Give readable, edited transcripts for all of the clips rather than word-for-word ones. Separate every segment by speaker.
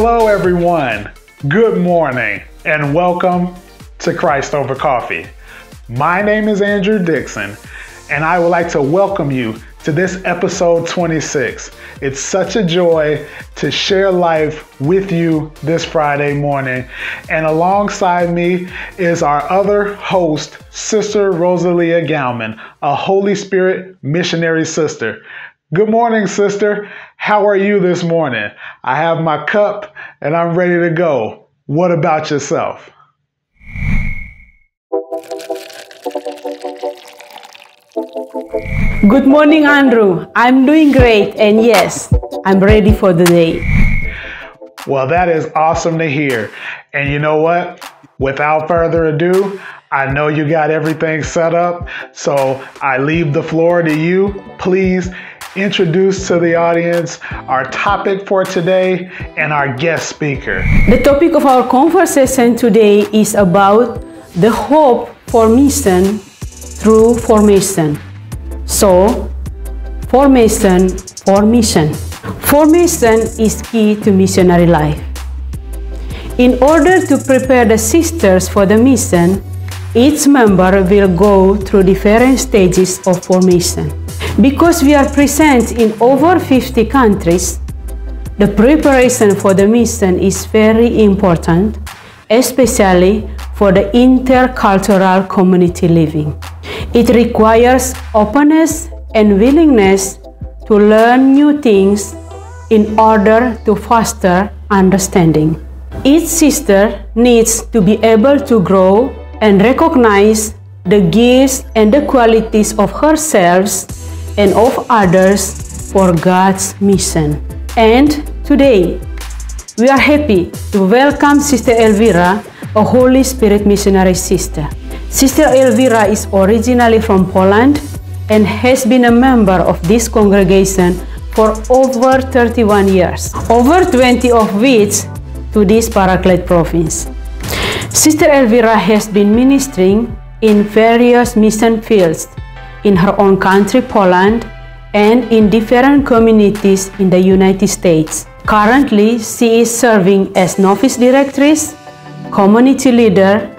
Speaker 1: Hello everyone, good morning, and welcome to Christ Over Coffee. My name is Andrew Dixon, and I would like to welcome you to this episode 26. It's such a joy to share life with you this Friday morning, and alongside me is our other host, Sister Rosalia Gowman, a Holy Spirit missionary sister. Good morning, sister. How are you this morning? I have my cup and I'm ready to go. What about yourself?
Speaker 2: Good morning, Andrew. I'm doing great, and yes, I'm ready for the day.
Speaker 1: Well, that is awesome to hear. And you know what? Without further ado, I know you got everything set up, so I leave the floor to you. Please introduce to the audience our topic for today and our guest speaker.
Speaker 2: The topic of our conversation today is about the hope for mission through formation. So, formation for mission. Formation is key to missionary life. In order to prepare the sisters for the mission, each member will go through different stages of formation. Because we are present in over 50 countries, the preparation for the mission is very important, especially for the intercultural community living. It requires openness and willingness to learn new things in order to foster understanding. Each sister needs to be able to grow and recognize the gifts and the qualities of herself and of others for God's mission. And today, we are happy to welcome Sister Elwira, a Holy Spirit missionary sister. Sister Elwira is originally from Poland and has been a member of this congregation for over 31 years, over 20 of which to this Paraclete province. Sister Elwira has been ministering in various mission fields in her own country, Poland, and in different communities in the United States. Currently, she is serving as Novice Directress, community leader,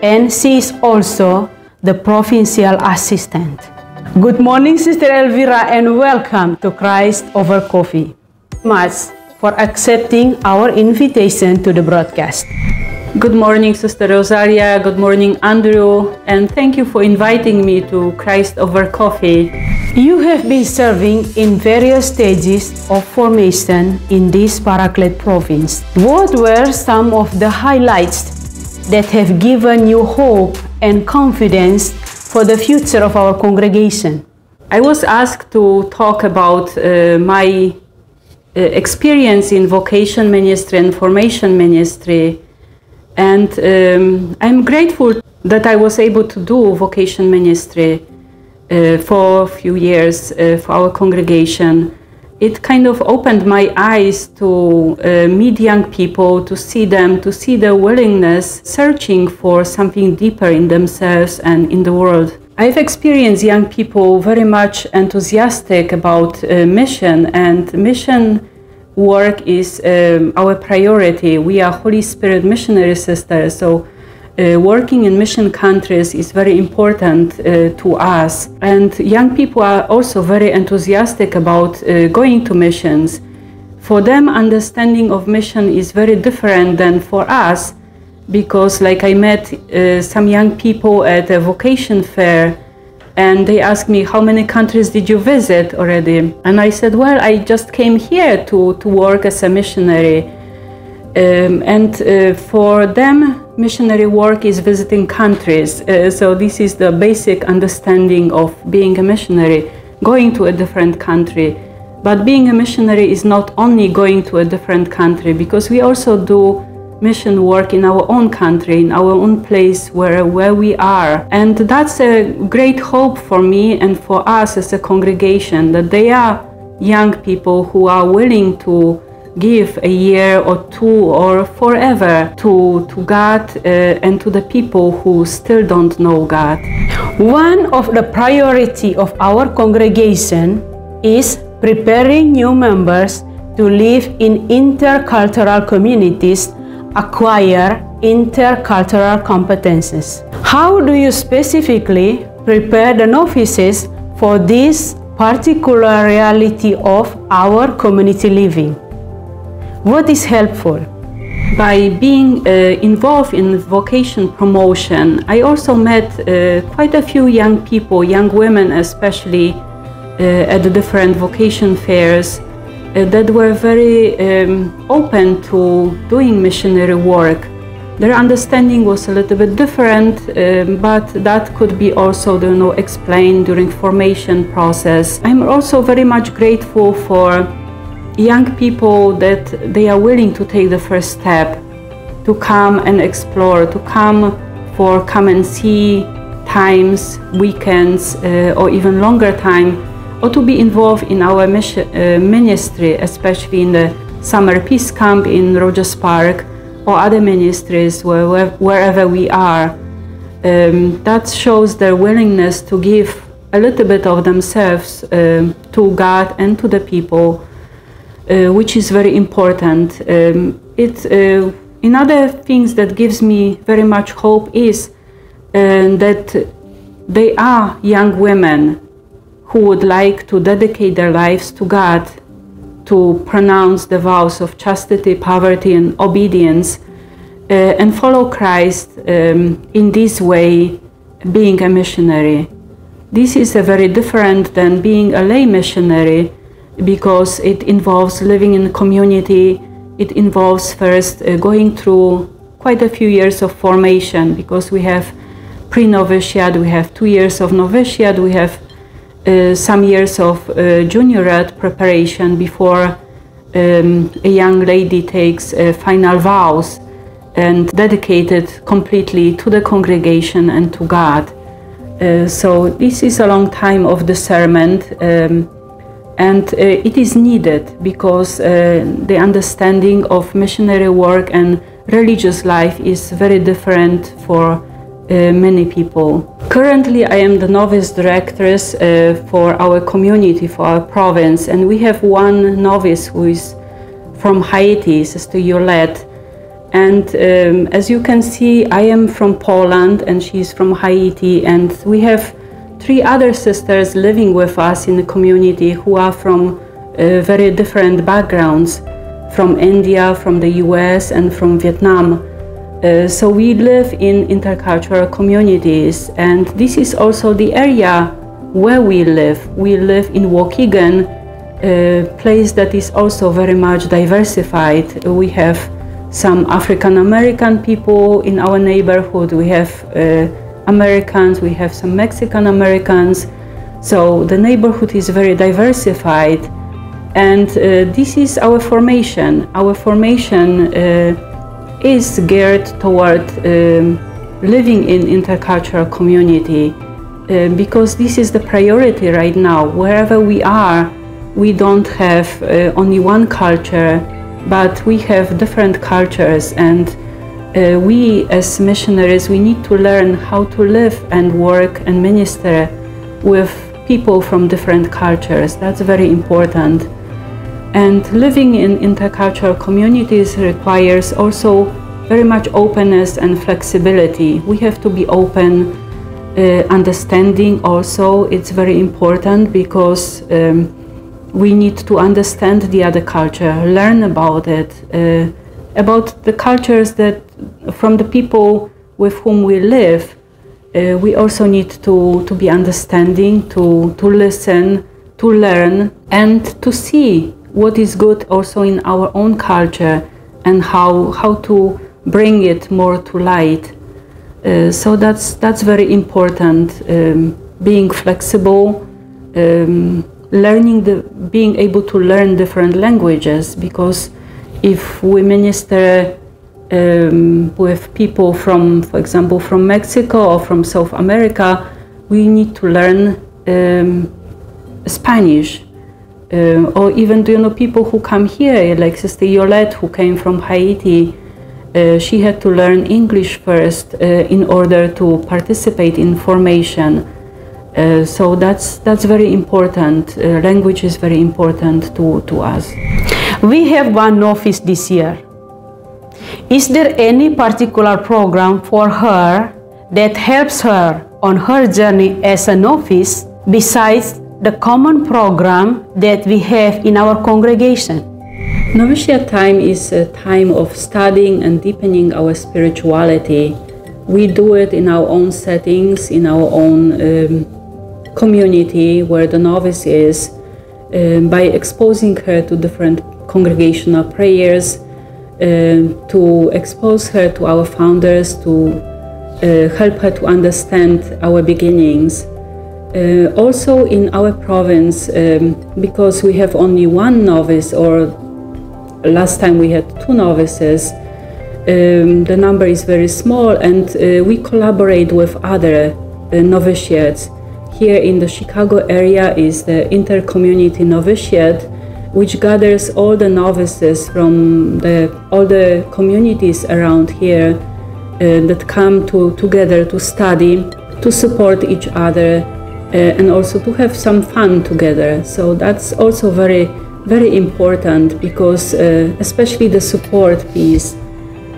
Speaker 2: and she is also the provincial assistant. Good morning, Sister Elwira, and welcome to Christ Over Coffee. Much for accepting our invitation to the broadcast.
Speaker 3: Good morning, Sister Rosalia. Good morning, Andrew. And thank you for inviting me to Christ Over Coffee.
Speaker 2: You have been serving in various stages of formation in this Paraclete province. What were some of the highlights that have given you hope and confidence for the future of our congregation?
Speaker 3: I was asked to talk about my experience in vocation ministry and formation ministry. And I'm grateful that I was able to do vocation ministry for a few years for our congregation. It kind of opened my eyes to meet young people, to see them, to see their willingness, searching for something deeper in themselves and in the world. I've experienced young people very much enthusiastic about mission, and mission work is our priority. We are Holy Spirit missionary sisters, so working in mission countries is very important to us. And young people are also very enthusiastic about going to missions. For them, understanding of mission is very different than for us, because like I met some young people at a vocation fair, and they asked me, how many countries did you visit already? And I said, well, I just came here to work as a missionary. For them, missionary work is visiting countries. So this is the basic understanding of being a missionary, going to a different country. But being a missionary is not only going to a different country, because we also do mission work in our own country, in our own place where we are. And that's a great hope for me and for us as a congregation, that they are young people who are willing to give a year or two or forever to God and to the people who still don't know God.
Speaker 2: One of the priority of our congregation is preparing new members to live in intercultural communities acquire intercultural competences. How do you specifically prepare the novices for this particular reality of our community living? What is helpful?
Speaker 3: By being involved in vocation promotion, I also met quite a few young people, young women especially, at the different vocation fairs that were very open to doing missionary work. Their understanding was a little bit different, but that could be also, explained during formation process. I'm also very much grateful for young people that they are willing to take the first step, to come and explore, to come and see times, weekends, or even longer time, or to be involved in our ministry, especially in the summer peace camp in Rogers Park, or other ministries wherever we are. That shows their willingness to give a little bit of themselves to God and to the people, which is very important. Another things that gives me very much hope is that they are young women who would like to dedicate their lives to God, to pronounce the vows of chastity, poverty, and obedience, and follow Christ in this way, being a missionary. This is a very different than being a lay missionary, because it involves living in a community. It involves first going through quite a few years of formation, because we have pre-novitiate, we have 2 years of novitiate, we have some years of juniorate preparation before a young lady takes final vows and dedicated completely to the congregation and to God. So this is a long time of discernment. And it is needed, because the understanding of missionary work and religious life is very different for many people. Currently, I am the Novice Directress for our community, for our province, and we have one novice who is from Haiti, Sister Yolette. And as you can see, I am from Poland and she's from Haiti, and we have 3 other sisters living with us in the community who are from very different backgrounds, from India, from the US, and from Vietnam. So we live in intercultural communities, and this is also the area where we live. We live in Waukegan, a place that is also very much diversified. We have some African American people in our neighborhood. We have Americans, we have some Mexican Americans. So the neighborhood is very diversified, and this is our formation. Our formation is geared toward living in intercultural community, because this is the priority right now. Wherever we are, we don't have only one culture, but we have different cultures, and we as missionaries, we need to learn how to live and work and minister with people from different cultures. That's very important. And living in intercultural communities requires also very much openness and flexibility. We have to be open, understanding also. It's very important, because we need to understand the other culture, learn about it, about the cultures that from the people with whom we live. We also need to be understanding, to listen, to learn, and to see what is good also in our own culture, and how to bring it more to light. So that's very important. Being flexible, being able to learn different languages, because if we minister with people from, for example, from Mexico or from South America, we need to learn Spanish. Or even, people who come here, like Sister Yolette, who came from Haiti, she had to learn English first in order to participate in formation. So that's very important. Language is very important to us.
Speaker 2: We have one novice this year. Is there any particular program for her that helps her on her journey as a novice besides the common program that we have in our congregation?
Speaker 3: Novitiate time is a time of studying and deepening our spirituality. We do it in our own settings, in our own community where the novice is, by exposing her to different congregational prayers, to expose her to our founders, to help her to understand our beginnings. Also in our province, because we have only one novice, or last time we had 2 novices, the number is very small, and we collaborate with other novitiates. Here in the Chicago area is the Inter-Community Novitiate, which gathers all the novices from all the communities around here that come together to study, to support each other, and also to have some fun together. So that's also very, very important, because especially the support piece,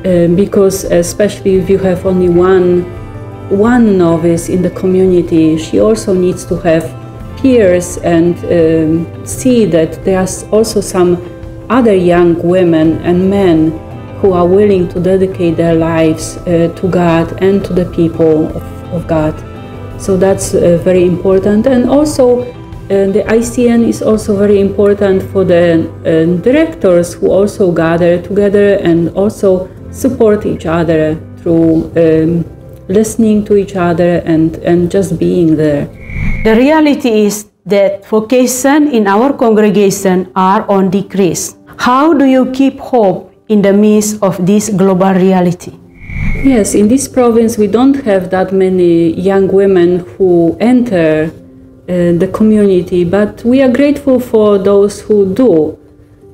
Speaker 3: because especially if you have only one novice in the community, she also needs to have peers and see that there's also some other young women and men who are willing to dedicate their lives to God and to the people of God. So that's very important. And also the ICN is also very important for the directors, who also gather together and also support each other through listening to each other and just being there.
Speaker 2: The reality is that vocation in our congregation are on decrease. How do you keep hope in the midst of this global reality?
Speaker 3: Yes, in this province we don't have that many young women who enter the community, but we are grateful for those who do.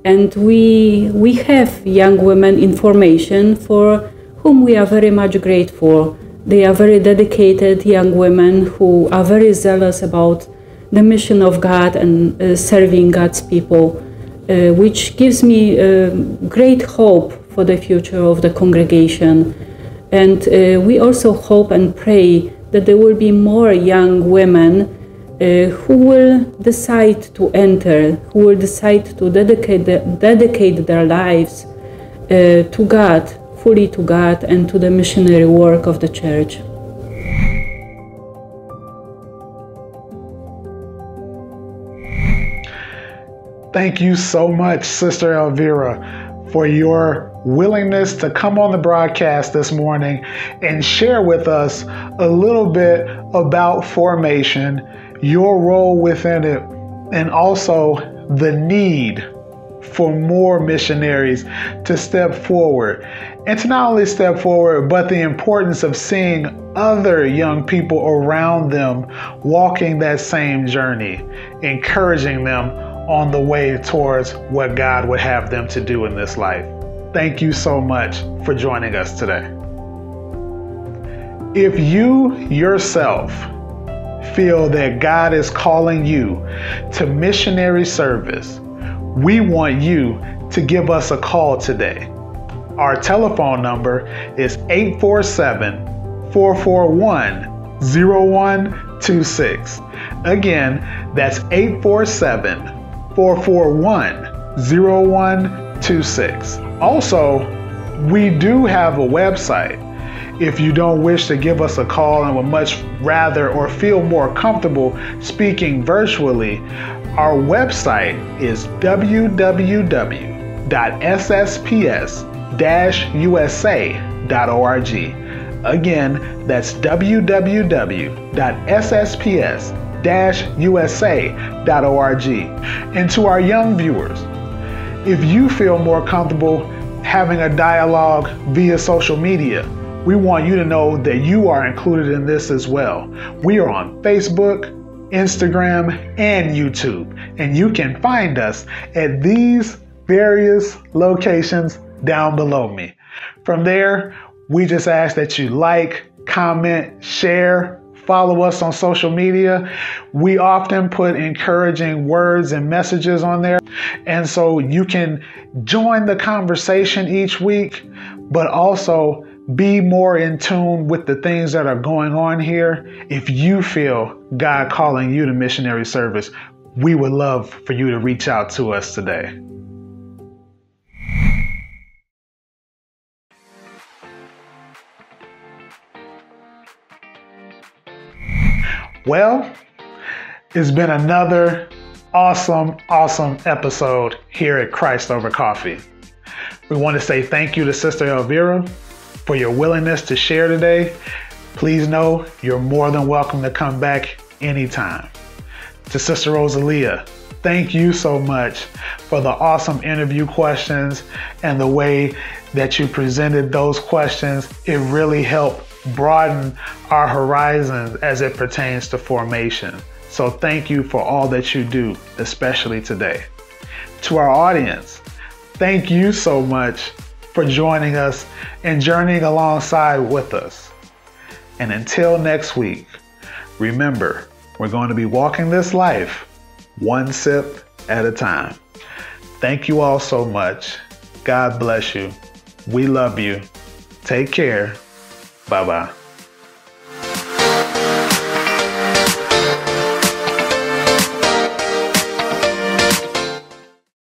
Speaker 3: And we have young women in formation for whom we are very much grateful. They are very dedicated young women who are very zealous about the mission of God and serving God's people, which gives me great hope for the future of the congregation. And we also hope and pray that there will be more young women who will decide to enter, who will decide to dedicate their lives to God, fully to God and to the missionary work of the church.
Speaker 1: Thank you so much, Sister Elwira, for your willingness to come on the broadcast this morning and share with us a little bit about formation, your role within it, and also the need for more missionaries to step forward. And to not only step forward, but the importance of seeing other young people around them walking that same journey, encouraging them on the way towards what God would have them to do in this life. Thank you so much for joining us today. If you yourself feel that God is calling you to missionary service, we want you to give us a call today. Our telephone number is 847-441-0126. Again, that's 847-441-0126. Also, we do have a website. If you don't wish to give us a call and would much rather or feel more comfortable speaking virtually, our website is www.SSpS-USA.org. Again, that's www.SSpS-USA.org. And to our young viewers, if you feel more comfortable having a dialogue via social media, we want you to know that you are included in this as well. We are on Facebook, Instagram, and YouTube, and you can find us at these various locations down below me. From there, we just ask that you like, comment, share, follow us on social media. We often put encouraging words and messages on there. And so you can join the conversation each week, but also be more in tune with the things that are going on here. If you feel God calling you to missionary service, we would love for you to reach out to us today. Well, it's been another awesome episode here at Christ Over Coffee. We want to say thank you to Sister Elwira for your willingness to share today. Please know you're more than welcome to come back anytime. To Sister Rosalia, thank you so much for the awesome interview questions and the way that you presented those questions. It really helped broaden our horizons as it pertains to formation. So thank you for all that you do, especially today. To our audience, thank you so much for joining us and journeying alongside with us. And until next week, remember, we're going to be walking this life one sip at a time. Thank you all so much. God bless you. We love you. Take care. Bye-bye.